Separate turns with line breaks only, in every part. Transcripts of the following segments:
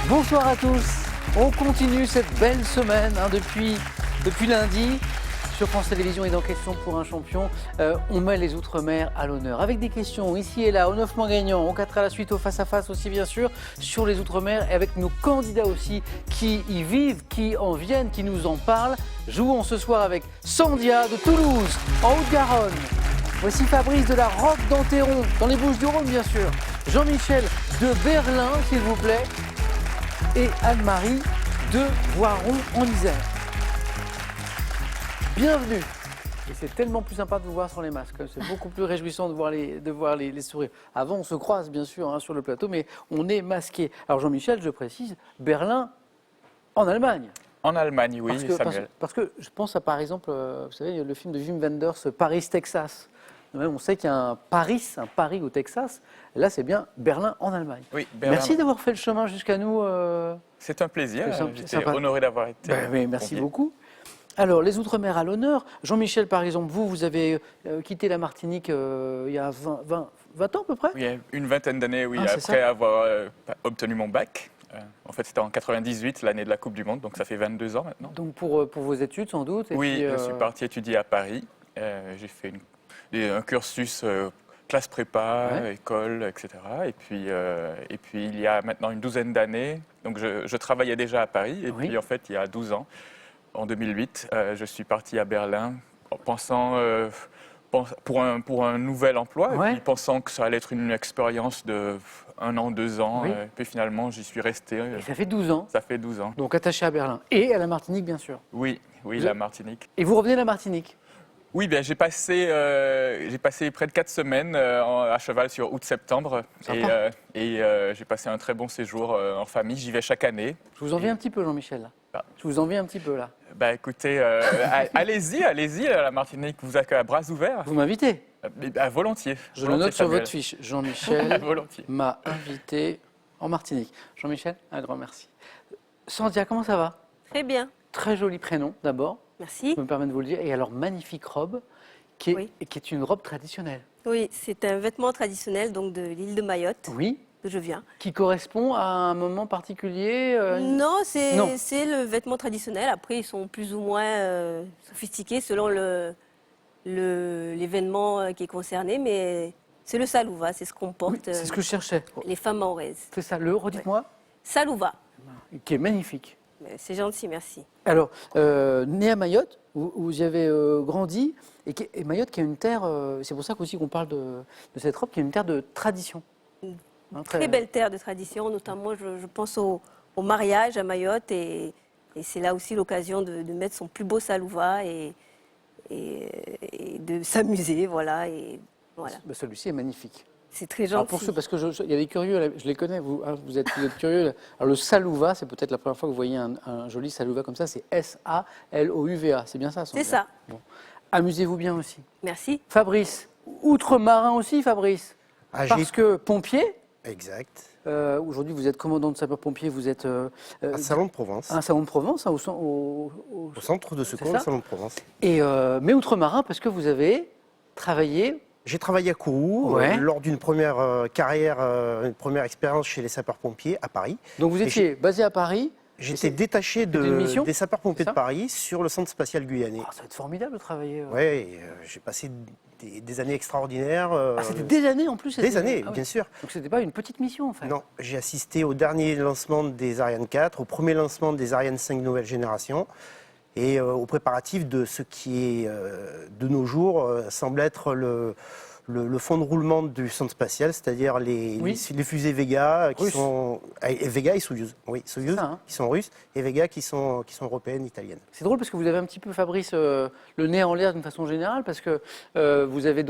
Bonsoir à tous. On continue cette belle semaine depuis lundi. Sur France Télévisions et dans Questions pour un champion, on met les Outre-mer à l'honneur. Avec des questions ici et là, au 9 mois gagnant, au 4 à la suite, au face-à-face aussi bien sûr, sur les Outre-mer et avec nos candidats aussi qui y vivent, qui en viennent, qui nous en parlent. Jouons ce soir avec Sandia de Toulouse, en Haute-Garonne. Voici Fabrice de la Roque d'Enterron, dans les Bouches-du-Rhône bien sûr. Jean-Michel de Berlin, s'il vous plaît. Et Anne-Marie de Voiron en Isère. Bienvenue. Et c'est tellement plus sympa de vous voir sans les masques. C'est beaucoup plus réjouissant de voir les sourires. Avant, on se croise bien sûr sur le plateau, mais on est masqué. Alors Jean-Michel, je précise, Berlin en Allemagne.
En Allemagne, oui, Samuel.
Parce que je pense à par exemple, vous savez, le film de Wim Wenders, Paris, Texas. On sait qu'il y a un Paris au Texas. Là, c'est bien Berlin en Allemagne.
Oui, Berlin.
Merci d'avoir fait le chemin jusqu'à nous.
C'est un plaisir. J'étais honoré d'avoir été.
Merci beaucoup. Alors, les Outre-mer à l'honneur. Jean-Michel, par exemple, vous avez quitté la Martinique il y a 20 ans à peu près?
Oui, une vingtaine d'années, oui,
c'est
après avoir obtenu mon bac. En fait, c'était en 98, l'année de la Coupe du Monde, donc ça fait 22 ans maintenant.
Donc pour vos études, sans doute? Et
oui,
puis,
je suis parti étudier à Paris. J'ai fait un cursus classe prépa, école, etc. Et puis, il y a maintenant une douzaine d'années, donc je travaillais déjà à Paris. Et puis, en fait, il y a 12 ans, en 2008, je suis parti à Berlin en pensant pour un nouvel emploi, et puis pensant que ça allait être une expérience de 1 an, 2 ans. Et puis finalement, j'y suis resté.
Et ça fait 12 ans.
Ça fait 12 ans.
Donc attaché à Berlin et à la Martinique, bien sûr.
Oui, la Martinique.
Et vous revenez à la Martinique?
Oui, bien, j'ai passé près de 4 semaines à cheval sur août-septembre. Et j'ai passé un très bon séjour en famille. J'y vais chaque année.
Je vous envie un petit peu, Jean-Michel. Je vous envie un petit peu, là.
Écoutez, allez-y, à la Martinique. Vous accueille à bras ouverts.
Vous m'invitez?
Volontiers.
Je le note sur votre fiche. Jean-Michel m'a invité en Martinique. Jean-Michel, un grand merci. Sandia, comment ça va?
Très bien.
Très joli prénom, d'abord.
Merci.
Je me permets de vous le dire. Et alors, magnifique robe, qui est une robe traditionnelle.
Oui, c'est un vêtement traditionnel donc de l'île de Mayotte, d'où je viens.
Qui correspond à un moment particulier
Non, c'est le vêtement traditionnel. Après, ils sont plus ou moins sophistiqués selon l'événement qui est concerné, mais c'est le salouva, c'est ce qu'on porte.
Oui, c'est ce que je cherchais.
Les femmes maoraises.
C'est ça, redites-moi.
Salouva.
Qui est magnifique.
C'est gentil, merci.
Alors, né à Mayotte, vous y avez grandi, et Mayotte qui a une terre, c'est pour ça qu'aussi qu'on parle de cette robe, qui est une terre de tradition.
Très belle terre de tradition, notamment je pense au mariage à Mayotte, et c'est là aussi l'occasion de mettre son plus beau salouva et de s'amuser, voilà.
Celui-ci est magnifique.
C'est très gentil.
Alors pour ceux, parce que il y a des curieux, je les connais, vous êtes curieux. Alors le salouva, c'est peut-être la première fois que vous voyez un joli salouva comme ça, c'est S-A-L-O-U-V-A, c'est bien ça?
C'est ça.
Bon. Amusez-vous bien aussi.
Merci.
Fabrice, outre-marin aussi, Fabrice, parce que pompier.
Exact.
Aujourd'hui, vous êtes commandant de sapeurs-pompiers, vous êtes...
à Salon de Provence.
Un salon de Provence, au
centre de secours, le Salon de Provence.
Mais outre-marin, parce que vous avez travaillé...
J'ai travaillé à Kourou lors d'une première carrière, une première expérience chez les sapeurs-pompiers à Paris.
Donc vous étiez basé à Paris?
J'étais détaché des sapeurs-pompiers de Paris sur le centre spatial guyanais.
Ça va être formidable de travailler.
Oui, j'ai passé des années extraordinaires.
C'était des années en plus?
Des années, bien sûr.
Donc c'était pas une petite mission en fait?
Non, j'ai assisté au dernier lancement des Ariane 4, au premier lancement des Ariane 5 nouvelle génération, et aux préparatifs de ce qui est, de nos jours, semble être le fond de roulement du centre spatial, c'est-à-dire les fusées Vega, qui sont Vega et Soyouz, Soyouz qui sont russes, et Vega qui sont européennes, italiennes.
C'est drôle parce que vous avez un petit peu, Fabrice, le nez en l'air d'une façon générale, parce que vous avez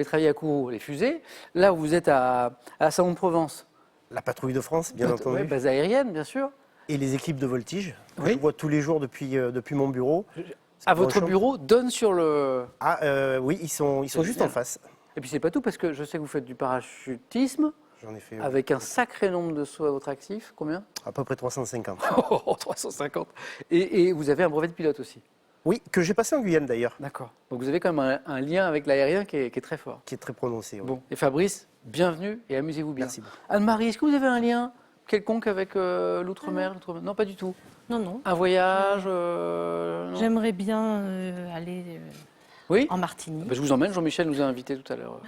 travaillé à Kourou, les fusées. Là, vous êtes à Salon de Provence.
La patrouille de France, bien entendu.
Base aérienne, bien sûr.
Et les équipes de voltige, que je vois tous les jours depuis mon bureau.
À votre bureau, donne sur le...
Oui, ils sont juste en face.
Et puis c'est pas tout, parce que je sais que vous faites du parachutisme.
J'en ai fait.
Avec un sacré nombre de sauts à votre actif. Combien?
À peu près 350.
350. Et vous avez un brevet de pilote aussi?
Oui, que j'ai passé en Guyane d'ailleurs.
D'accord. Donc vous avez quand même un lien avec l'aérien qui est très fort.
Qui est très prononcé. Oui.
Bon. Et Fabrice, bienvenue et amusez-vous bien.
Merci beaucoup.
Anne-Marie, est-ce que vous avez un lien quelconque avec l'outre-mer? Non, pas du tout.
Non, non.
Un voyage non.
J'aimerais bien aller
Oui.
en Martinique.
Ben, je vous emmène, Jean-Michel nous a invités tout à l'heure.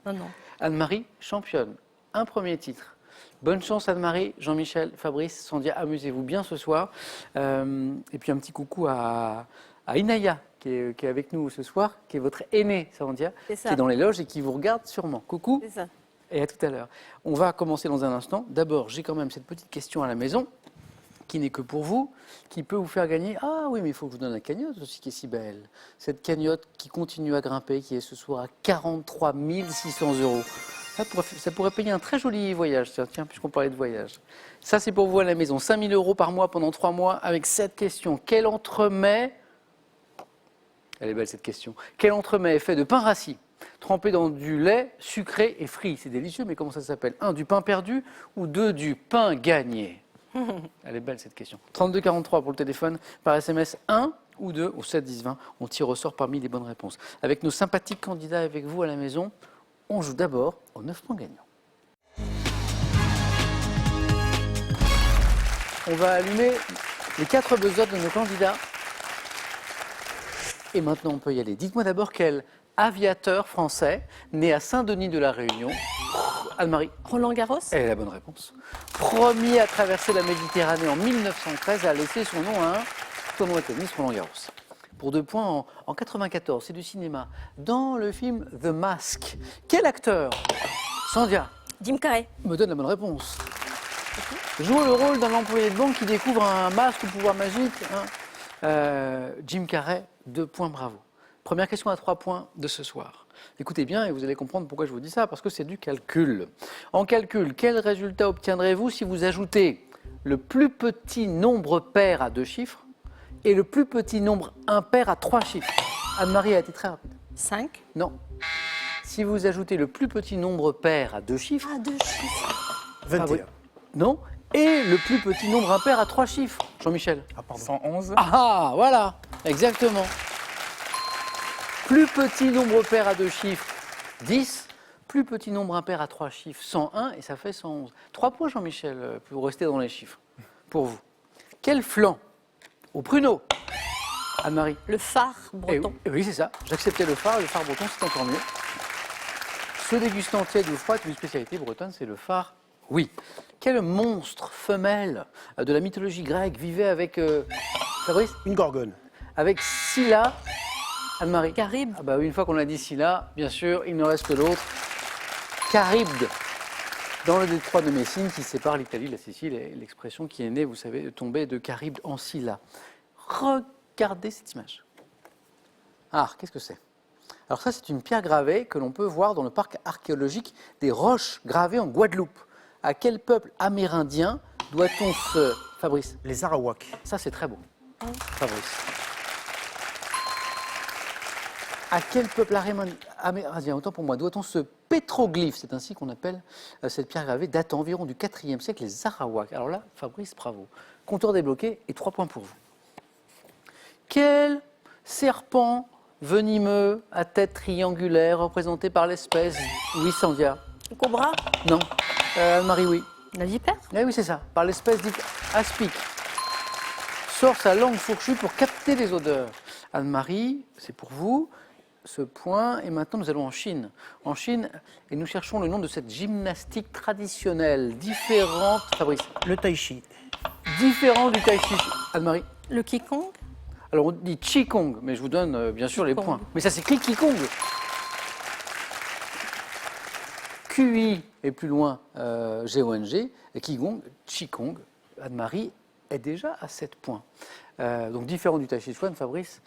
Non, non.
Anne-Marie, championne. Un premier titre. Bonne chance Anne-Marie, Jean-Michel, Fabrice, Sandia, amusez-vous bien ce soir. Et puis un petit coucou à Inaya qui est avec nous ce soir, qui est votre aînée Sandia,
C'est
qui
ça.
est dans les loges et qui vous regarde sûrement. Coucou
C'est ça.
et à tout à l'heure. On va commencer dans un instant. D'abord, j'ai quand même cette petite question à la maison, qui n'est que pour vous, qui peut vous faire gagner. Ah oui, mais il faut que je vous donne la cagnotte aussi qui est si belle. Cette cagnotte qui continue à grimper, qui est ce soir à 43 600 €. Ça pourrait payer un très joli voyage, tiens, puisqu'on parlait de voyage. Ça, c'est pour vous à la maison. 5 000 € par mois pendant 3 mois avec cette question. Quel entremets, elle est belle cette question, quel entremets est fait de pain rassis, trempé dans du lait sucré et frit? C'est délicieux, mais comment ça s'appelle? 1, du pain perdu ou 2, du pain gagné? Elle est belle cette question. 32 43 pour le téléphone, par SMS 1 ou 2 au 7 10 20. On tire au sort parmi les bonnes réponses. Avec nos sympathiques candidats avec vous à la maison, on joue d'abord aux 9 points gagnants. On va allumer les 4 buzzers de nos candidats. Et maintenant, on peut y aller. Dites-moi d'abord quel aviateur français, né à Saint-Denis de la Réunion, Anne-Marie.
Roland Garros.
Elle est la bonne réponse. Premier à traverser la Méditerranée en 1913 a laissé son nom à un tournoi de tennis Roland Garros. Pour 2 points en 94, c'est du cinéma. Dans le film The Mask, quel acteur, Sandia,
Jim Carrey.
me donne la bonne réponse? Joue le rôle d'un employé de banque qui découvre un masque ou pouvoir magique. Jim Carrey, 2 points, bravo. Première question à 3 points de ce soir. Écoutez bien et vous allez comprendre pourquoi je vous dis ça, parce que c'est du calcul. En calcul, quel résultat obtiendrez-vous si vous ajoutez le plus petit nombre pair à 2 chiffres et le plus petit nombre impair à 3 chiffres? Anne-Marie a été très rapide.
5.
Non. Si vous ajoutez le plus petit nombre pair à 2 chiffres,
Ah, 2 chiffres.
21.
non, et le plus petit nombre impair à 3 chiffres. Jean-Michel.
Ah, pardon.
111.
Ah, voilà, exactement. Plus petit nombre pair à 2 chiffres, 10. Plus petit nombre impair à 3 chiffres, 101, et ça fait 111. 3 points, Jean-Michel, pour rester dans les chiffres, pour vous. Quel flanc au pruneau, Anne-Marie?
Le phare
Eh
breton.
oui, oui, c'est ça. J'acceptais le phare breton, c'est encore mieux. Se dégustant tiède ou froid, une spécialité bretonne, c'est le phare. Oui. Quel monstre femelle de la mythologie grecque vivait avec Fabrice?
Une gorgone.
Avec Scylla, Anne-Marie.
Caribe.
Ah bah oui, une fois qu'on a dit Scylla, bien sûr, il ne reste que l'autre. Charybde, dans le détroit de Messine qui sépare l'Italie de la Sicile, et l'expression qui est née, vous savez, de tomber de Charybde en Scylla. Regardez cette image. Ah, qu'est-ce que c'est? Alors ça, c'est une pierre gravée que l'on peut voir dans le parc archéologique des Roches gravées en Guadeloupe. À quel peuple amérindien doit-on se... Fabrice,
Les Arawaks.
ça c'est très beau. Fabrice. À quel peuple amérindien, autant pour moi, doit-on ce pétroglyphe? C'est ainsi qu'on appelle cette pierre gravée, datant environ du 4e siècle, les Arawaks. Alors là, Fabrice, bravo. Compteur débloqué et 3 points pour vous. Quel serpent venimeux à tête triangulaire représenté par l'espèce... Oui, Sandia.
Cobra.
Non. Marie, oui.
La vipère.
Eh oui, c'est ça. Par l'espèce dite aspic. Sort sa langue fourchue pour capter les odeurs. Anne-Marie, c'est pour vous. Ce point. Et maintenant, nous allons en Chine. En Chine, et nous cherchons le nom de cette gymnastique traditionnelle, différente. Fabrice.
Le tai chi.
Différent du tai chi. Anne-Marie.
Le Qigong.
Alors, on dit Qigong, mais je vous donne bien sûr les
Qigong.
points. Mais ça s'écrit Qigong. QI et plus loin G-O-N-G, et Qigong, Anne-Marie est déjà à 7 points. Donc différent du Tai Chi Chuan, Fabrice,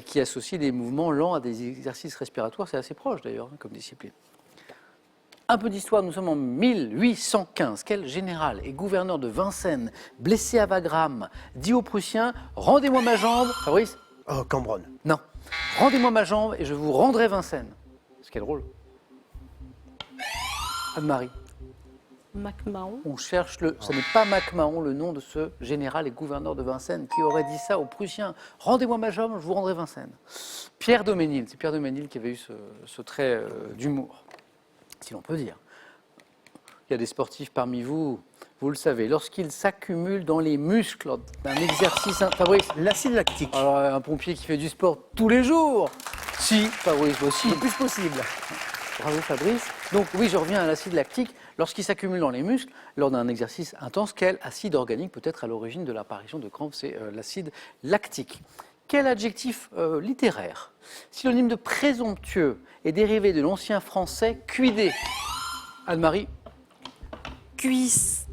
qui associe des mouvements lents à des exercices respiratoires, c'est assez proche d'ailleurs comme discipline. Un peu d'histoire, nous sommes en 1815. Quel général et gouverneur de Vincennes, blessé à Wagram, dit aux Prussiens « Rendez-moi ma jambe ». Fabrice?
Oh, Cambronne.
Non. « Rendez-moi ma jambe et je vous rendrai Vincennes ». C'est quel rôle? Anne-Marie.
MacMahon.
On cherche le... Ce n'est pas MacMahon, le nom de ce général et gouverneur de Vincennes qui aurait dit ça aux Prussiens. « Rendez-moi ma jambe, je vous rendrai Vincennes ». Pierre Doménil, c'est Pierre Doménil qui avait eu ce trait d'humour, si l'on peut dire. Il y a des sportifs parmi vous, vous le savez, lorsqu'ils s'accumulent dans les muscles lors d'un exercice... Fabrice,
L'acide lactique,
alors un pompier qui fait du sport tous les jours. Si, Fabrice aussi.
le plus possible.
Bravo Fabrice. Donc oui, je reviens à l'acide lactique. Lorsqu'il s'accumule dans les muscles, lors d'un exercice intense, quel acide organique peut être à l'origine de l'apparition de crampes? C'est l'acide lactique. Quel adjectif littéraire, synonyme de présomptueux, est dérivé de l'ancien français cuidé? Anne-Marie,
Cuisse.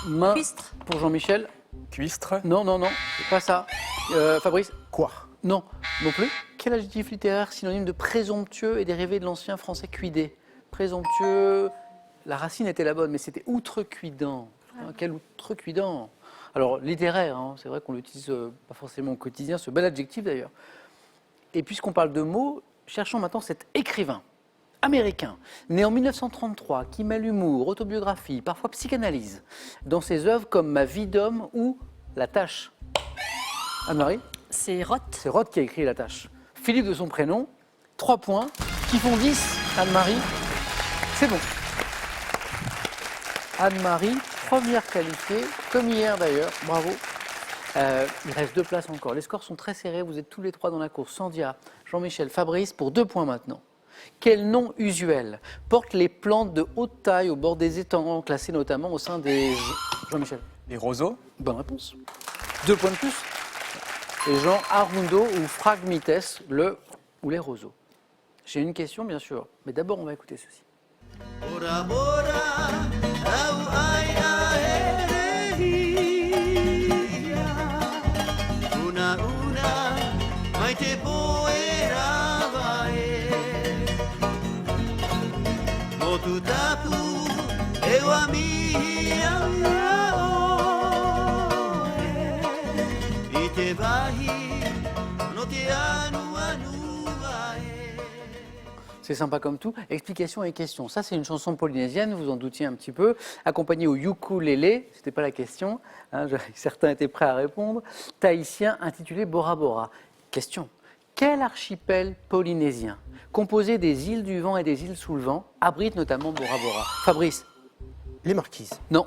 main
Cuistre.
pour Jean-Michel.
Cuistre.
Non, non, non, c'est pas ça. Fabrice,
Quoi?
non, non plus. Quel adjectif littéraire synonyme de présomptueux est dérivé de l'ancien français cuidé? Présomptueux, la racine était la bonne, mais c'était outrecuidant. Hein, quel outrecuidant? Alors, littéraire, hein, c'est vrai qu'on l'utilise pas forcément au quotidien, ce bel adjectif d'ailleurs. Et puisqu'on parle de mots, cherchons maintenant cet écrivain américain, né en 1933, qui mêle humour, autobiographie, parfois psychanalyse, dans ses œuvres comme Ma vie d'homme ou La Tâche. Anne-Marie?
C'est Roth.
C'est Roth qui a écrit La Tâche. Philippe de son prénom, 3 points, qui font 10. Anne-Marie, c'est bon. Anne-Marie, première qualifiée, comme hier d'ailleurs, bravo. Il reste 2 places encore. Les scores sont très serrés, vous êtes tous les 3 dans la course. Sandia, Jean-Michel, Fabrice, pour 2 points maintenant. Quel nom usuel portent les plantes de haute taille au bord des étangs, classées notamment au sein des... Jean-Michel,
Les roseaux.
bonne réponse. 2 points de plus. Les gens Arundo ou Phragmites, le ou les roseaux. J'ai une question, bien sûr, mais d'abord on va écouter ceci.
Bora bora au ai aerea una mai te poera vai motu tapu eu a mia e te vai no te anu vai.
C'est sympa comme tout. Explication et question. Ça, c'est une chanson polynésienne, vous en doutiez un petit peu, accompagnée au ukulélé, c'était pas la question, hein, certains étaient prêts à répondre, tahitien intitulé Bora Bora. Question. Quel archipel polynésien, composé des îles du vent et des îles sous le vent, abrite notamment Bora Bora? Fabrice?
Les marquises.
Non.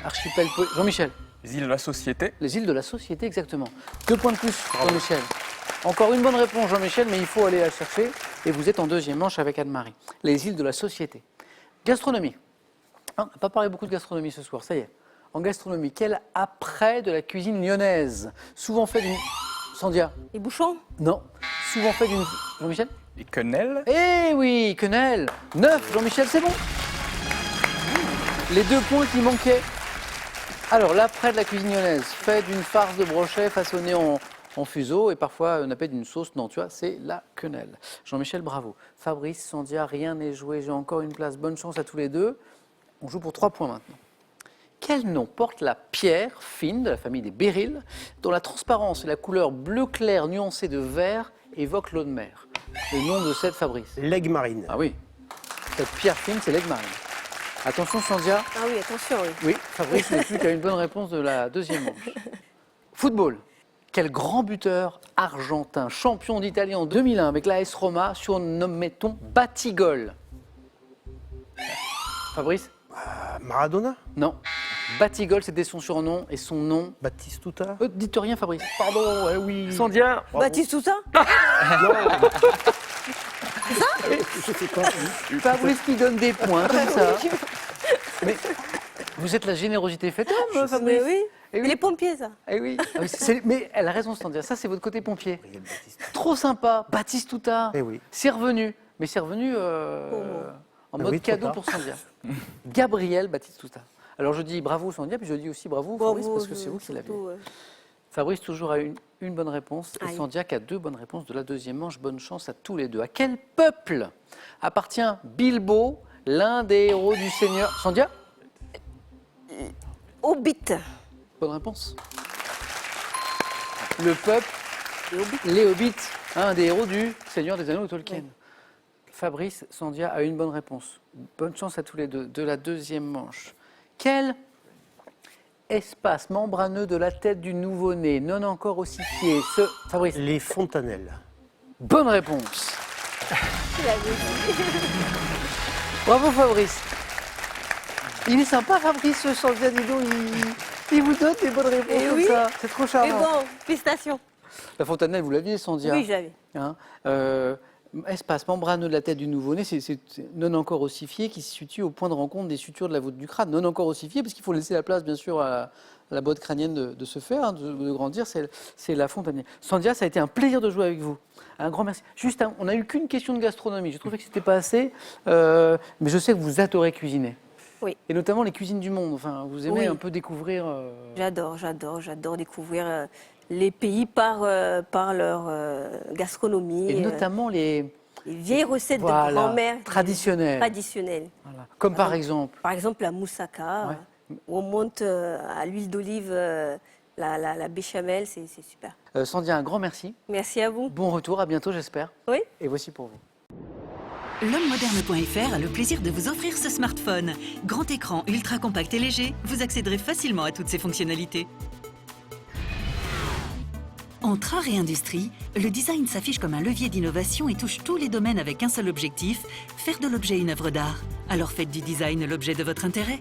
Archipel Jean-Michel?
Les îles de la Société.
Les îles de la Société, exactement. 2 points de plus, Jean-Michel. Encore une bonne réponse, Jean-Michel, mais il faut aller la chercher. Et vous êtes en deuxième manche avec Anne-Marie. Les îles de la Société. Gastronomie. On n'a pas parlé beaucoup de gastronomie ce soir, ça y est. En gastronomie, quel après de la cuisine lyonnaise? Souvent fait d'une... Sandia?
Les bouchons?
Non. Souvent fait d'une... Jean-Michel?
Les quenelles.
Eh oui, quenelle. 9, Jean-Michel, c'est bon. Les 2 points qui manquaient. Alors, l'après de la cuisine lyonnaise, fait d'une farce de brochet façonnée en fuseau et parfois on appelle d'une sauce. Non, tu vois, c'est la quenelle. Jean-Michel, bravo. Fabrice, Sandia, rien n'est joué. J'ai encore une place. Bonne chance à tous les deux. On joue pour 3 points maintenant. Quel nom porte la pierre fine de la famille des béryls, dont la transparence et la couleur bleu clair nuancée de vert évoquent l'eau de mer? Le nom de cette Fabrice.
L'aigle marine.
Ah oui, cette pierre fine, c'est l'aigle marine. Attention, Sandia.
Ah oui, attention, oui.
Oui, Fabrice n'est plus qu'à une bonne réponse de la deuxième manche. Football. Quel grand buteur argentin, champion d'Italie en 2001 avec l'AS Roma, surnommait-on Batigol? Fabrice?
Maradona.
Non. Batigol, c'était son surnom et son nom.
Batistuta.
Dites rien, Fabrice. Pardon, oui. Sandia.
Baptiste tout ça?
Je sais pas.
Fabrice qui donne des points comme ça. Mais vous êtes la générosité faite homme, Fabrice.
Mais oui.
Eh oui.
Les pompiers, ça.
Eh oui. Ah oui, mais elle a raison, Sandia. Ça, c'est votre côté pompier.
Gabriel Batistuta.
Trop sympa. Batistuta.
Eh oui.
C'est revenu. Mais c'est revenu en mode
Oui, trop
cadeau
tard.
pour Sandia. Gabriel Batistuta. Alors je dis bravo Sandia, puis je dis aussi bravo Fabrice, parce que c'est vous qui l'avez.
surtout, ouais.
Fabrice toujours a une bonne réponse et
Aïe.
Sandia qui a 2 bonnes réponses de la deuxième manche. Bonne chance à tous les deux. À quel peuple appartient Bilbo, l'un des héros du Seigneur? Sandia?
Hobbit.
Bonne réponse. Le peuple,
Les Hobbits.
les Hobbits, un des héros du Seigneur des Anneaux de Tolkien.
Oui.
Fabrice, Sandia a une bonne réponse. Bonne chance à tous les deux. De la deuxième manche. Quel espace membraneux de la tête du nouveau-né, non encore ossifié, Fabrice,
Les fontanelles.
bonne réponse.
Tu l'avais dit.
Bravo Fabrice. Il est sympa Fabrice, Sandia, dis donc, il vous donne des bonnes réponses
Eh
comme
oui.
ça. C'est trop
Mais
charmant.
bon, félicitations.
La fontanelle, vous l'aviez, Sandia?
Oui, j'avais.
Hein, espace membraneux de la tête du nouveau-né, c'est non encore ossifié qui se situe au point de rencontre des sutures de la voûte du crâne. Non encore ossifié, parce qu'il faut laisser la place, bien sûr, à la boîte crânienne de se faire, hein, de grandir. C'est la fontanelle. Sandia, ça a été un plaisir de jouer avec vous. Un grand merci. Juste, on n'a eu qu'une question de gastronomie. Je trouvais que c'était pas assez, mais je sais que vous adorez cuisiner.
Oui.
Et notamment les cuisines du monde. Enfin, vous aimez
Oui.
un peu découvrir.
J'adore découvrir les pays par leur gastronomie.
Et notamment les
vieilles recettes
voilà,
de grand-mère.
traditionnelles.
Traditionnelles.
Voilà. Comme par exemple.
Par exemple, la moussaka,
Ouais.
où on monte à l'huile d'olive la béchamel, c'est super.
Sandia, un grand merci.
Merci à vous.
Bon retour, à bientôt, j'espère.
Oui.
Et voici pour vous.
L'hommemoderne.fr a le plaisir de vous offrir ce smartphone. Grand écran, ultra compact et léger, vous accéderez facilement à toutes ses fonctionnalités. Entre art et industrie, le design s'affiche comme un levier d'innovation et touche tous les domaines avec un seul objectif, faire de l'objet une œuvre d'art. Alors faites du design l'objet de votre intérêt.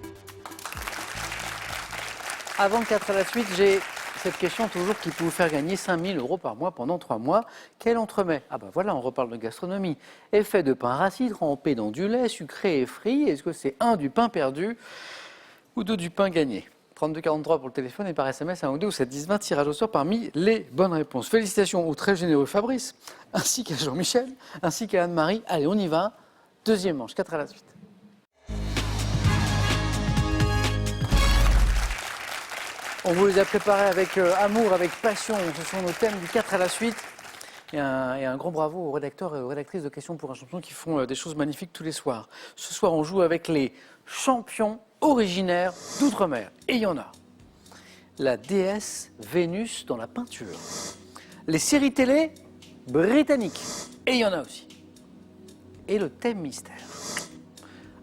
Avant de 4 à la suite, j'ai cette question toujours qui peut vous faire gagner 5 000 € par mois pendant 3 mois. Quel entremet? Ah ben voilà, on reparle de gastronomie. Est fait de pain rassis trempé dans du lait, sucré et frit. Est-ce que c'est 1 du pain perdu ou 2 du pain gagné? 3243 pour le téléphone et par SMS 1 ou 2 ou 7 10 20, tirage au sort parmi les bonnes réponses. Félicitations au très généreux Fabrice, ainsi qu'à Jean-Michel, ainsi qu'à Anne-Marie. Allez, on y va. Deuxième manche, 4 à la suite. On vous les a préparés avec amour, avec passion. Ce sont nos thèmes du 4 à la suite. Et un grand bravo aux rédacteurs et aux rédactrices de Questions pour un champion qui font des choses magnifiques tous les soirs. Ce soir, on joue avec les champions originaires d'outre-mer. Et il y en a. La déesse Vénus dans la peinture. Les séries télé britanniques. Et il y en a aussi. Et le thème mystère.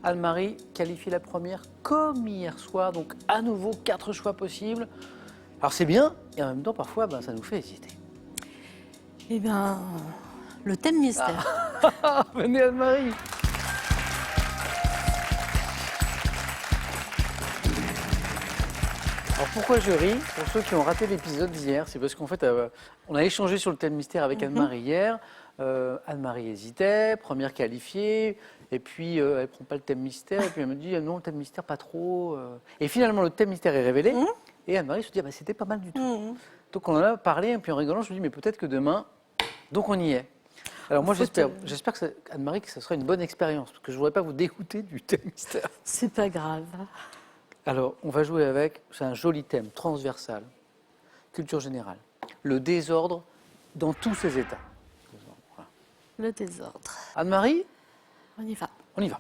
Anne-Marie qualifie la première comme hier soir, donc à nouveau 4 choix possibles. Alors c'est bien, et en même temps parfois ça nous fait hésiter.
Eh bien, le thème mystère.
Venez Anne-Marie. Alors pourquoi je ris? Pour ceux qui ont raté l'épisode d'hier, c'est parce qu'en fait on a échangé sur le thème mystère avec Anne-Marie hier. Anne-Marie hésitait, première qualifiée, et puis elle ne prend pas le thème mystère, et puis elle me dit non, le thème mystère pas trop. Et finalement le thème mystère est révélé, et Anne-Marie se dit c'était pas mal du tout. Donc on en a parlé, et puis en rigolant je me dis mais peut-être que demain, donc on y est. Alors moi j'espère que Anne-Marie que ce sera une bonne expérience, parce que je ne voudrais pas vous dégoûter du thème mystère.
C'est pas grave.
Alors on va jouer avec, c'est un joli thème transversal, culture générale, le désordre dans tous ses états.
Le désordre.
Anne-Marie,
On y va.
on y va.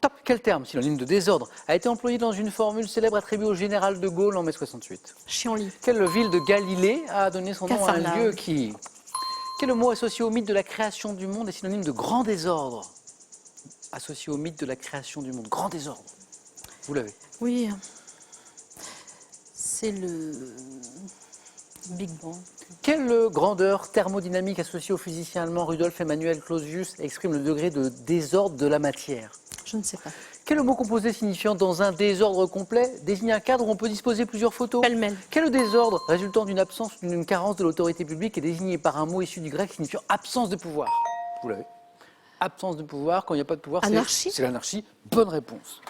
Top. Quel terme, synonyme de désordre, a été employé dans une formule célèbre attribuée au général de Gaulle en mai 68?
Chianli.
Quelle ville de Galilée a donné son nom à un
Capharnaüm.
lieu qui... Quel mot associé au mythe de la création du monde est synonyme de grand désordre? Associé au mythe de la création du monde. Grand désordre. Vous l'avez.
Oui. C'est le Big Bang.
Quelle grandeur thermodynamique associée au physicien allemand Rudolf Emanuel Clausius exprime le degré de désordre de la matière?
Je ne sais pas.
Quel mot composé signifiant dans un désordre complet désigne un cadre où on peut disposer plusieurs photos?
Pêle-mêle.
Quel désordre résultant d'une absence ou d'une carence de l'autorité publique est désigné par un mot issu du grec signifiant absence de pouvoir? Vous l'avez. Absence de pouvoir, quand il n'y a pas de pouvoir,
Anarchie.
c'est l'anarchie. Bonne réponse.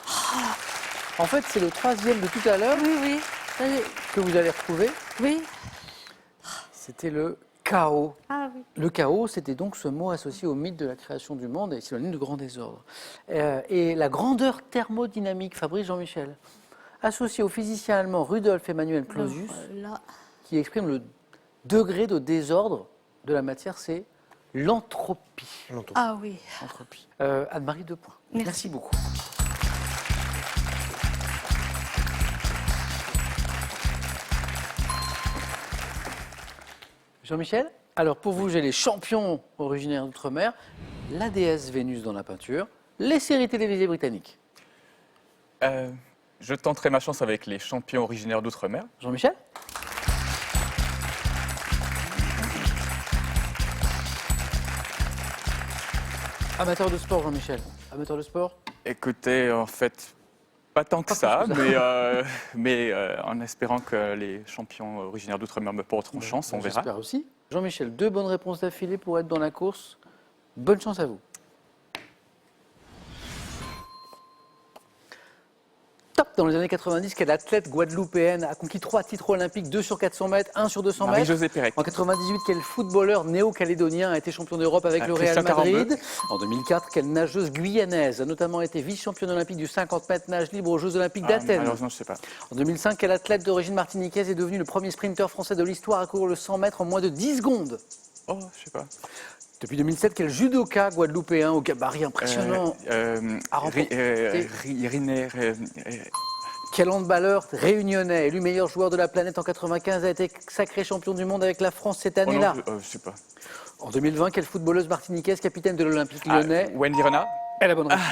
En fait, c'est le troisième de tout à l'heure
Oui.
que vous allez retrouver.
Oui.
C'était le chaos.
Ah oui.
Le chaos, c'était donc ce mot associé au mythe de la création du monde et synonyme de grand désordre. Et la grandeur thermodynamique, Fabrice Jean-Michel, associée au physicien allemand Rudolf Emanuel Clausius,
Là.
qui exprime le degré de désordre de la matière, c'est l'entropie.
Ah oui.
Entropie. Anne-Marie, 2 points.
Merci.
Beaucoup. Jean-Michel, alors pour vous, j'ai les champions originaires d'outre-mer, la déesse Vénus dans la peinture, les séries télévisées britanniques.
Je tenterai ma chance avec les champions originaires d'outre-mer.
Jean-Michel? Amateur de sport, Jean-Michel. Amateur de sport.
Écoutez, en fait, pas tant que ça, mais en espérant que les champions originaires d'outre-mer me porteront chance, on verra.
J'espère aussi. Jean-Michel, 2 bonnes réponses d'affilée pour être dans la course. Bonne chance à vous. Top. Dans les années 90, quelle athlète guadeloupéenne a conquis 3 titres olympiques, 2 sur 400 mètres, 1 sur 200 mètres.
Marie-Josée Pérec.
En 98, quel footballeur néo-calédonien a été champion d'Europe avec le Real
Christian
Madrid?
Carambeu.
En 2004, quelle nageuse guyanaise a notamment été vice-championne olympique du 50 mètres nage libre aux Jeux olympiques d'Athènes?
Malheureusement, je ne sais pas.
En 2005, quel athlète d'origine martiniquaise est devenu le premier sprinter français de l'histoire à courir le 100 mètres en moins de 10 secondes?
Oh, je ne sais pas.
Depuis 2007, quel judoka guadeloupéen au gabarit impressionnant a remporté? Quel handballeur réunionnais, élu meilleur joueur de la planète en 95, a été sacré champion du monde avec la France cette année-là?
Je ne sais pas.
En 2020, quelle footballeuse martiniquaise, capitaine de l'Olympique lyonnais?
Wendy Renard.
Et la bonne réponse.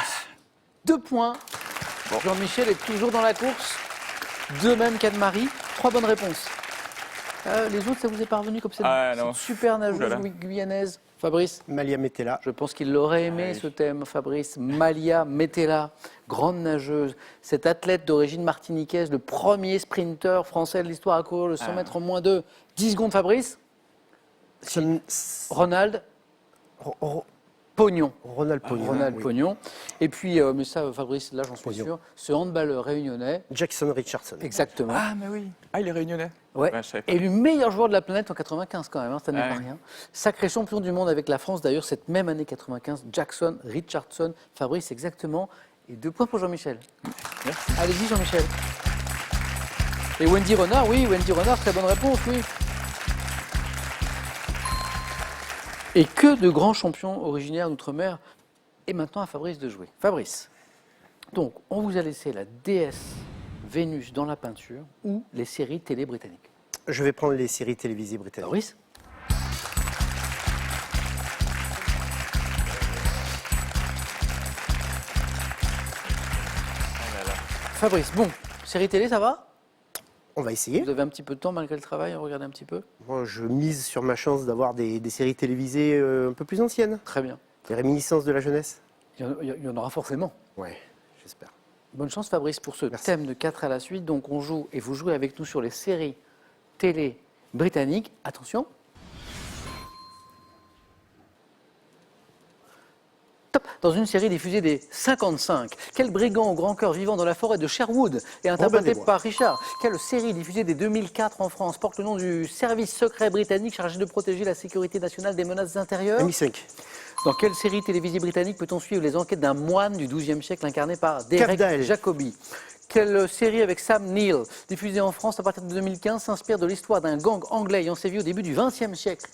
2 points. Jean-Michel est toujours dans la course. 2 même qu'Anne-Marie. 3 bonnes réponses. Les autres, ça vous est parvenu comme cette super nageuse guyanaise? Fabrice?
Malia Metella.
Je pense qu'il l'aurait aimé ce thème, Fabrice. Malia Metella, grande nageuse. Cette athlète d'origine martiniquaise, le premier sprinter français de l'histoire à courir le 100 mètres en moins de 10 secondes, Fabrice. Ronald Pognon.
Ronald Pognon.
Ronald
oui.
Pognon. Et puis, mais ça, Fabrice, là, j'en suis sûr, ce handballeur réunionnais.
Jackson Richardson.
Exactement.
Ah, mais oui. Ah, il est réunionnais.
Ouais.
Je savais pas.
Élu meilleur joueur de la planète en 95 quand même, ça n'est pas rien. Sacré champion du monde avec la France d'ailleurs cette même année 95, Jackson Richardson. Fabrice exactement. Et 2 points pour Jean-Michel. Allez-y Jean-Michel. Et Wendy Renard, oui, Wendy Renard, très bonne réponse, oui. Et que de grands champions originaires d'outre-mer. Et maintenant à Fabrice de jouer. Fabrice, donc on vous a laissé la déesse Vénus dans la peinture ou les séries télé britanniques?
Je vais prendre les séries télévisées britanniques.
Fabrice? Fabrice, bon, série télé, ça va?
On va essayer.
Vous avez un petit peu de temps malgré le travail, regardez un petit peu?
Moi, je mise sur ma chance d'avoir des séries télévisées un peu plus anciennes.
Très bien.
Des réminiscences de la jeunesse.
Il y en aura forcément.
Ouais, j'espère.
Bonne chance Fabrice pour ce
Merci.
thème de 4 à la suite. Donc on joue et vous jouez avec nous sur les séries télé britanniques. Attention. Top. Dans une série diffusée des 55, quel brigand au grand cœur vivant dans la forêt de Sherwood est interprété par Richard? Quelle série diffusée dès 2004 en France porte le nom du service secret britannique chargé de protéger la sécurité nationale des menaces intérieures?
MI5.
Dans quelle série télévisée britannique peut-on suivre les enquêtes d'un moine du XIIe siècle incarné par Derek
Cavdale.
Jacobi? Quelle série avec Sam Neill, diffusée en France à partir de 2015, s'inspire de l'histoire d'un gang anglais ayant sévi au début du XXe siècle?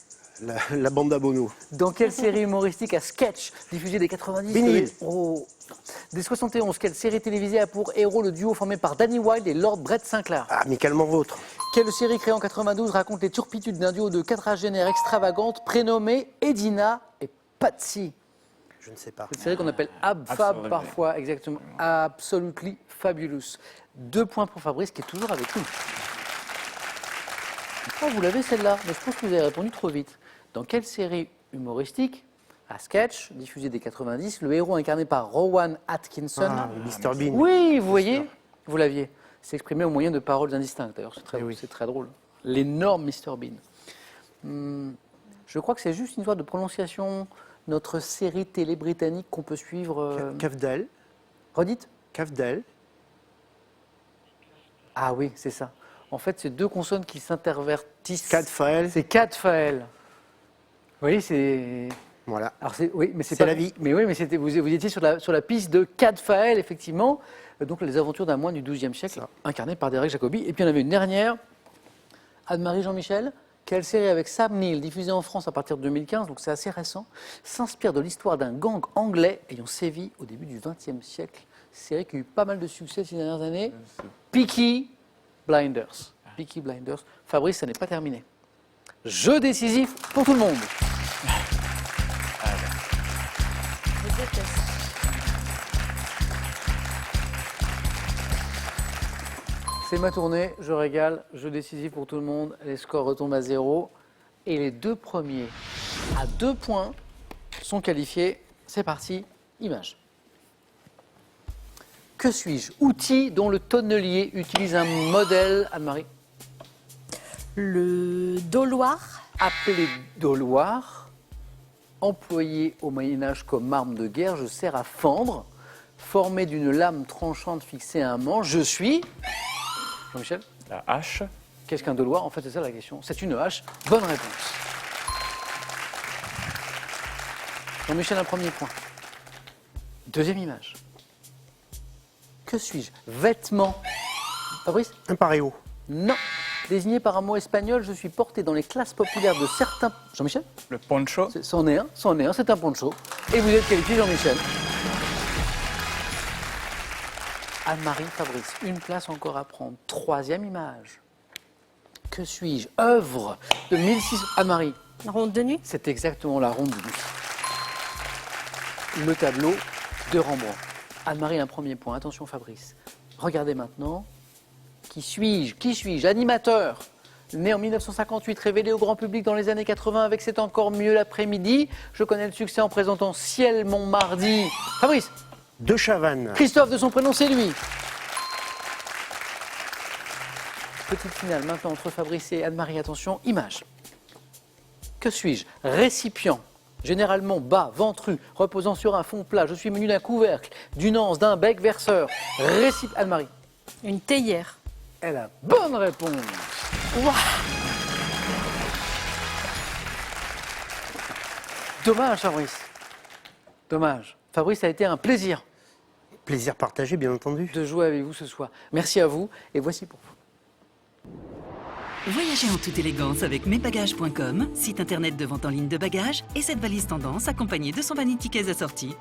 La bande à Bono.
Dans quelle série humoristique à sketch, diffusée des 90
Benny Hill.
Des 71, quelle série télévisée a pour héros le duo formé par Danny Wilde et Lord Brett Sinclair?
Amicalement vôtre.
Quelle série créée en 92 raconte les turpitudes d'un duo de quadragénaires extravagantes prénommés Edina et Patsy?
Je ne sais pas.
Une série qu'on appelle Ab-Fab
Absolutely.
parfois, exactement. Absolutely Fabulous. 2 points pour Fabrice qui est toujours avec nous. Oh, vous l'avez celle-là, mais je pense que vous avez répondu trop vite. Dans quelle série humoristique, à sketch, diffusée des 90, le héros incarné par Rowan Atkinson?
Mr Bean.
Oui, vous voyez, vous l'aviez. C'est exprimé au moyen de paroles indistinctes. D'ailleurs, c'est très drôle. L'énorme Mr Bean. Je crois que c'est juste une histoire de prononciation. Notre série télé britannique qu'on peut suivre.
Cavdale.
Redites?
Cavdale.
Ah oui, c'est ça. En fait, c'est 2 consonnes qui s'intervertissent.
Cadfael.
C'est Cadfael. Oui, c'est.
Voilà.
Alors oui, mais c'est
C'est
pas
la vie.
Mais oui, mais vous étiez sur la piste de Cadfael, effectivement. Donc les aventures d'un moine du XIIe siècle, incarné par Derek Jacobi. Et puis il y en avait une dernière. Anne-Marie Jean-Michel. Quelle série avec Sam Neill, diffusée en France à partir de 2015, donc c'est assez récent, s'inspire de l'histoire d'un gang anglais ayant sévi au début du XXe siècle. Série qui a eu pas mal de succès ces dernières années. Peaky Blinders. Peaky Blinders. Fabrice, ça n'est pas terminé. Jeu décisif pour tout le monde.
Je déteste.
C'est ma tournée, je régale, jeu décisif pour tout le monde. Les scores retombent à 0. Et les 2 premiers à 2 points sont qualifiés C'est parti, image. Que suis-je? Outil dont le tonnelier utilise un modèle, Anne-Marie.
Le doloir.
Appelé doloir, employé au Moyen-Âge comme arme de guerre, je sers à fendre, formé d'une lame tranchante fixée à un manche. Je suis. Jean-Michel?
La hache.
Qu'est-ce qu'un doloir? En fait, c'est ça la question. C'est une hache. Bonne réponse. Jean-Michel, un premier point. Deuxième image. Que suis-je? Vêtements. Fabrice?
Un paréo.
Non. Désigné par un mot espagnol, je suis porté dans les classes populaires de certains... Jean-Michel?
Le poncho.
C'en est un, c'est un poncho. Et vous êtes qualifié, Jean-Michel. Anne-Marie, Fabrice, une place encore à prendre. Troisième image. Que suis-je? Œuvre de 1600... Anne-Marie,
Ronde de nuit.
c'est exactement la ronde de nuit. Le tableau de Rembrandt. Anne-Marie, un premier point. Attention, Fabrice. Regardez maintenant. Qui suis-je? Qui suis-je? Animateur. Né en 1958, révélé au grand public dans les années 80 avec C'est encore mieux l'après-midi. Je connais le succès en présentant Ciel mon mardi. Fabrice.
De Chavannes.
Christophe, de son prénom, c'est lui. Petite finale maintenant entre Fabrice et Anne-Marie. Attention, image. Que suis-je? Récipient. Généralement bas, ventru, reposant sur un fond plat. Je suis muni d'un couvercle, d'une anse, d'un bec verseur. Anne-Marie.
Une théière.
Elle a bonne réponse.
Ouah.
Dommage, Fabrice. Dommage. Fabrice, ça a été un plaisir
Plaisir partagé, bien entendu.
de jouer avec vous ce soir. Merci à vous et voici pour vous.
Voyagez en toute élégance avec mesbagages.com, site internet de vente en ligne de bagages, et cette valise tendance accompagnée de son vanity case assorti.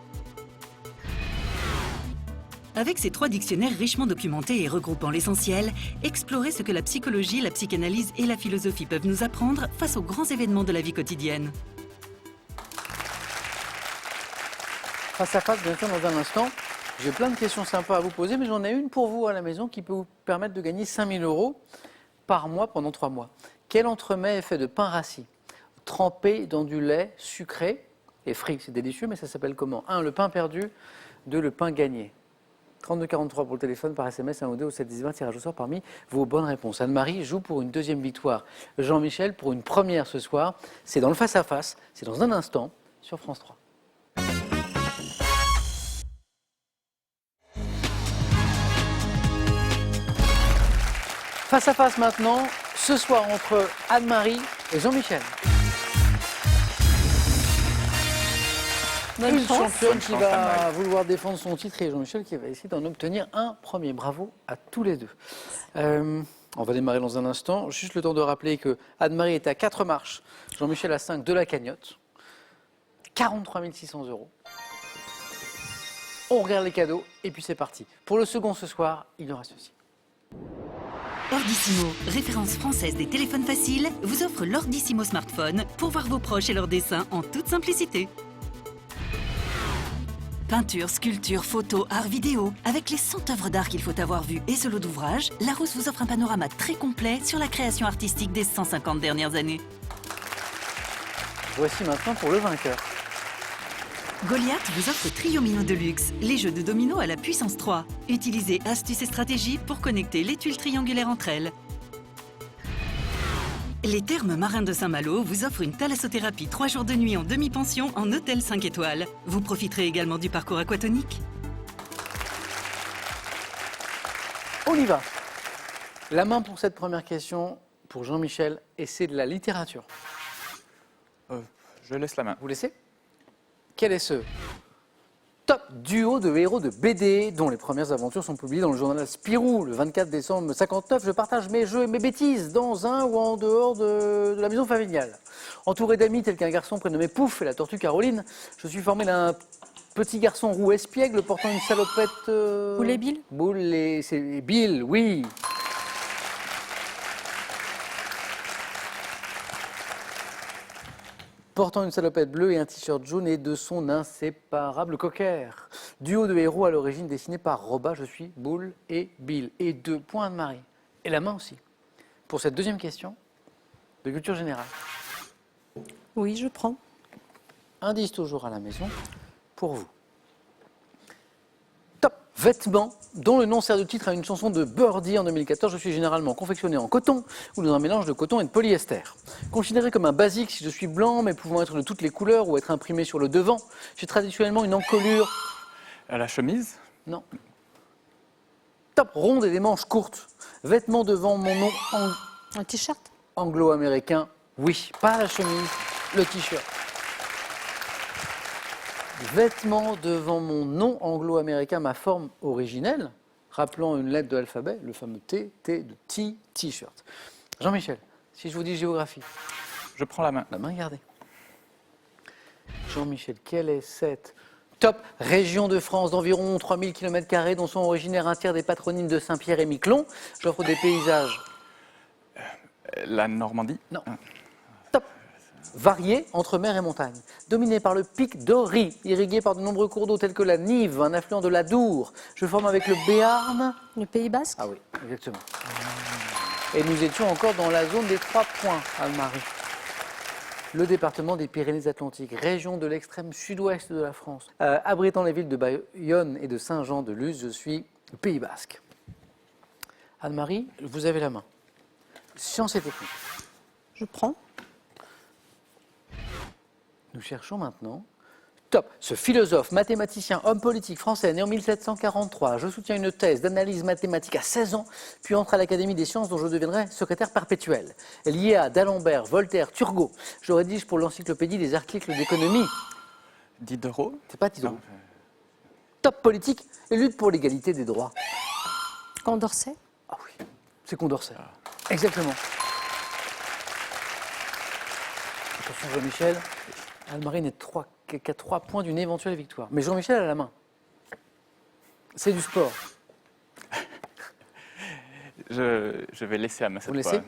Avec ces 3 dictionnaires richement documentés et regroupant l'essentiel, explorez ce que la psychologie, la psychanalyse et la philosophie peuvent nous apprendre face aux grands événements de la vie quotidienne.
Face à face, bien sûr, dans un instant, j'ai plein de questions sympas à vous poser, mais j'en ai une pour vous à la maison qui peut vous permettre de gagner 5 000 € par mois pendant 3 mois. Quel entremets est fait de pain rassis, trempé dans du lait sucré et frit? C'est délicieux, mais ça s'appelle comment? 1. Le pain perdu. 2. Le pain gagné. 3243 pour le téléphone, par SMS, 1 ou 2 au 7 10 20, tirage au sort parmi vos bonnes réponses. Anne-Marie joue pour une deuxième victoire. Jean-Michel pour une première ce soir. C'est dans le face-à-face, c'est dans un instant sur France 3. Face à face maintenant, ce soir entre Anne-Marie et Jean-Michel.
Bonne
Une
chance.
championne
Bonne
qui
chance,
va
Anne-Marie.
vouloir défendre son titre et Jean-Michel qui va essayer d'en obtenir un premier. Bravo à tous les deux. On va démarrer dans un instant. Juste le temps de rappeler que Anne-Marie est à 4 marches, Jean-Michel à 5 de la cagnotte. 43 600 €. On regarde les cadeaux et puis c'est parti. Pour le second ce soir, il y aura ceci.
Ordissimo, référence française des téléphones faciles, vous offre l'Ordissimo smartphone pour voir vos proches et leurs dessins en toute simplicité. Peinture, sculpture, photo, art vidéo. Avec les 100 œuvres d'art qu'il faut avoir vues et ce lot d'ouvrages, Larousse vous offre un panorama très complet sur la création artistique des 150 dernières années.
Voici maintenant pour le vainqueur.
Goliath vous offre Triomino Deluxe, les jeux de domino à la puissance 3. Utilisez astuces et stratégies pour connecter les tuiles triangulaires entre elles. Les Thermes Marins de Saint-Malo vous offrent une thalassothérapie 3 jours de nuit en demi-pension en hôtel 5 étoiles. Vous profiterez également du parcours aquatonique.
On y va. La main pour cette première question pour Jean-Michel et c'est de la littérature.
Je laisse la main.
Vous laissez? Quel est ce top duo de héros de BD dont les premières aventures sont publiées dans le journal Spirou le 24 décembre 59? Je partage mes jeux et mes bêtises dans un ou en dehors de la maison familiale. Entouré d'amis tels qu'un garçon prénommé Pouf et la tortue Caroline, je suis formé d'un petit garçon roux espiègle portant une salopette...
Boule et Bill?
Boule et... c'est Bill, oui. Portant une salopette bleue et un t-shirt jaune et de son inséparable cocker. Duo de héros à l'origine dessiné par Roba, je suis Boule et Bill. Et 2 points de Marie. Et la main aussi. Pour cette deuxième question de culture générale.
Oui, je prends.
Indice toujours à la maison. pour vous. Top. Vêtements dont le nom sert de titre à une chanson de Birdie en 2014. Je suis généralement confectionné en coton ou dans un mélange de coton et de polyester. Considéré comme un basique si je suis blanc, mais pouvant être de toutes les couleurs ou être imprimé sur le devant, j'ai traditionnellement une encolure.
À la chemise.
Non. Top. Ronde et des manches courtes. Vêtements devant mon nom
Un t-shirt.
anglo-américain. Oui, pas la chemise, le t-shirt. Vêtements devant mon nom anglo-américain, ma forme originelle, rappelant une lettre de l'alphabet, le fameux T, T de t-shirt. Jean-Michel, si je vous dis géographie,
Je prends la main.
la main gardée. Jean-Michel, quelle est cette top région de France d'environ 3000 km² dont sont originaires un tiers des patronymes de Saint-Pierre et Miquelon? J'offre des paysages
La Normandie.
non. Top. Varié entre mer et montagne. Dominé par le pic d'Ory, irrigué par de nombreux cours d'eau tels que la Nive, un affluent de l'Adour. Je forme avec le Béarn.
Le Pays Basque.
Ah oui, exactement. Et nous étions encore dans la zone des 3 points, Anne-Marie. Le département des Pyrénées-Atlantiques, région de l'extrême sud-ouest de la France. Abritant les villes de Bayonne et de Saint-Jean-de-Luz, je suis le Pays Basque. Anne-Marie, vous avez la main. Sciences et techniques.
Je prends.
Nous cherchons maintenant. Top. Ce philosophe, mathématicien, homme politique français, né en 1743. Je soutiens une thèse d'analyse mathématique à 16 ans, puis entre à l'Académie des sciences dont je deviendrai secrétaire perpétuel. Lié à d'Alembert, Voltaire, Turgot. Je rédige pour l'encyclopédie des articles d'économie.
Diderot.
C'est pas Diderot. Top politique et lutte pour l'égalité des droits.
Condorcet.
Ah oui, c'est Condorcet. Exactement. Attention Jean-Michel. Anne-Marie n'est qu'à 3 points d'une éventuelle victoire. Mais Jean-Michel a la main. C'est du sport.
Je vais laisser à ma
Vous laissez ?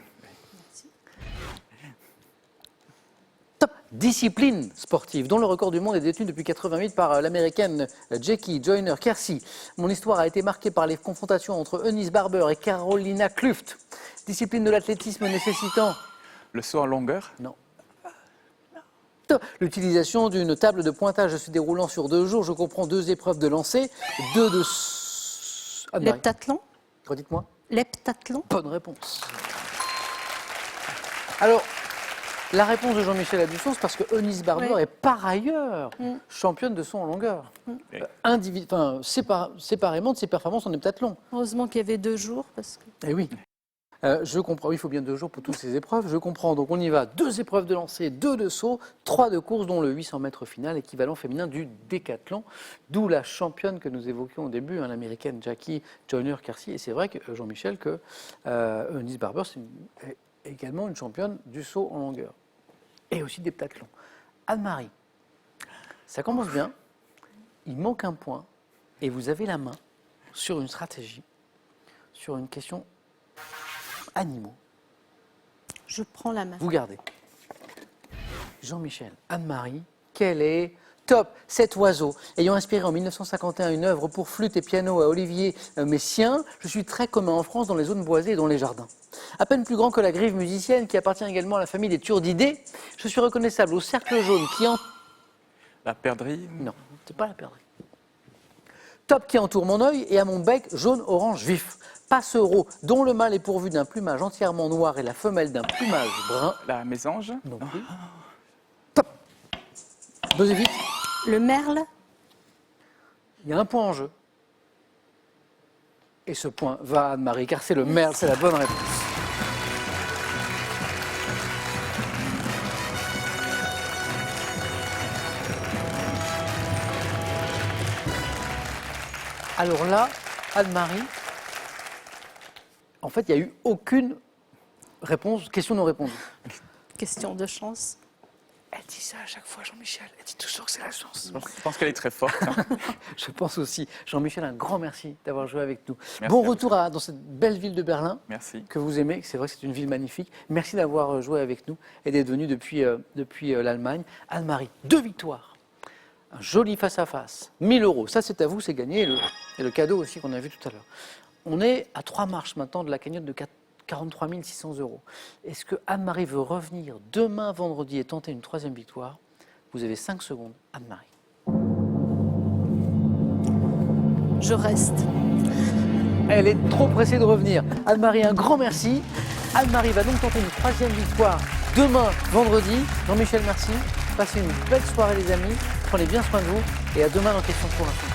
Top discipline sportive, dont le record du monde est détenu depuis 88 par l'américaine Jackie Joyner-Kersee. Mon histoire a été marquée par les confrontations entre Eunice Barber et Carolina Klüft. Discipline de l'athlétisme nécessitant...
Le saut en longueur.
Non. L'utilisation d'une table de pointage se déroulant sur 2 jours. Je comprends 2 épreuves de lancer, 2 de... Anne-Marie,
L'heptathlon.
redites-moi.
L'heptathlon.
Bonne réponse. Alors, la réponse de Jean-Michel a du sens parce que Eunice Barber
Oui.
est par ailleurs championne de saut en longueur. Séparément de ses performances en heptathlon.
Heureusement qu'il y avait 2 jours parce que.
Eh oui. Je comprends, il faut bien 2 jours pour toutes ces épreuves, je comprends. Donc on y va, 2 épreuves de lancer, 2 de saut, 3 de course, dont le 800 mètres final, équivalent féminin du décathlon, d'où la championne que nous évoquions au début, l'américaine Jackie Joyner-Kersee. Et c'est vrai que Jean-Michel, que Eunice Barber, est également une championne du saut en longueur. Et aussi d'heptathlon. Anne-Marie, ça commence bien, il manque un point, et vous avez la main sur une stratégie, sur une question animaux.
Je prends la main.
Vous gardez. Jean-Michel, Anne-Marie, quel est top cet oiseau ayant inspiré en 1951 une œuvre pour flûte et piano à Olivier Messiaen? Je suis très commun en France dans les zones boisées et dans les jardins. À peine plus grand que la grive musicienne qui appartient également à la famille des turdidés, je suis reconnaissable au cercle jaune qui en...
La perdrix.
Non, c'est pas la perdrix. Top qui entoure mon œil et à mon bec jaune-orange vif. Passereau, dont le mâle est pourvu d'un plumage entièrement noir et la femelle d'un plumage brun.
La mésange.
Non plus. Top. Buzzez vite.
Le merle.
Il y a un point en jeu. Et ce point va à Anne-Marie, car c'est le merle, c'est la bonne réponse. Alors là, Anne-Marie, en fait, il n'y a eu aucune réponse, question non répondue.
Question de chance.
Elle dit ça à chaque fois, Jean-Michel. Elle dit toujours que c'est la chance.
Je pense qu'elle est très forte. Hein.
Je pense aussi. Jean-Michel, un grand merci d'avoir joué avec nous.
Merci
Bon
à vous.
retour dans cette belle ville de Berlin
Merci.
que vous aimez. C'est vrai que c'est une ville magnifique. Merci d'avoir joué avec nous et d'être venu depuis l'Allemagne. Anne-Marie, 2 victoires. Un joli face-à-face. 1 000 €. Ça, c'est à vous, c'est gagné. Et le cadeau aussi qu'on a vu tout à l'heure. On est à 3 marches maintenant de la cagnotte de 43 600 €. Est-ce que Anne-Marie veut revenir demain vendredi et tenter une 3e victoire? Vous avez 5 secondes, Anne-Marie.
je reste.
Elle est trop pressée de revenir. Anne-Marie, un grand merci. Anne-Marie va donc tenter une 3e victoire demain, vendredi. Jean-Michel, merci. Passez une belle soirée les amis. Prenez bien soin de vous et à demain dans Question pour un champion.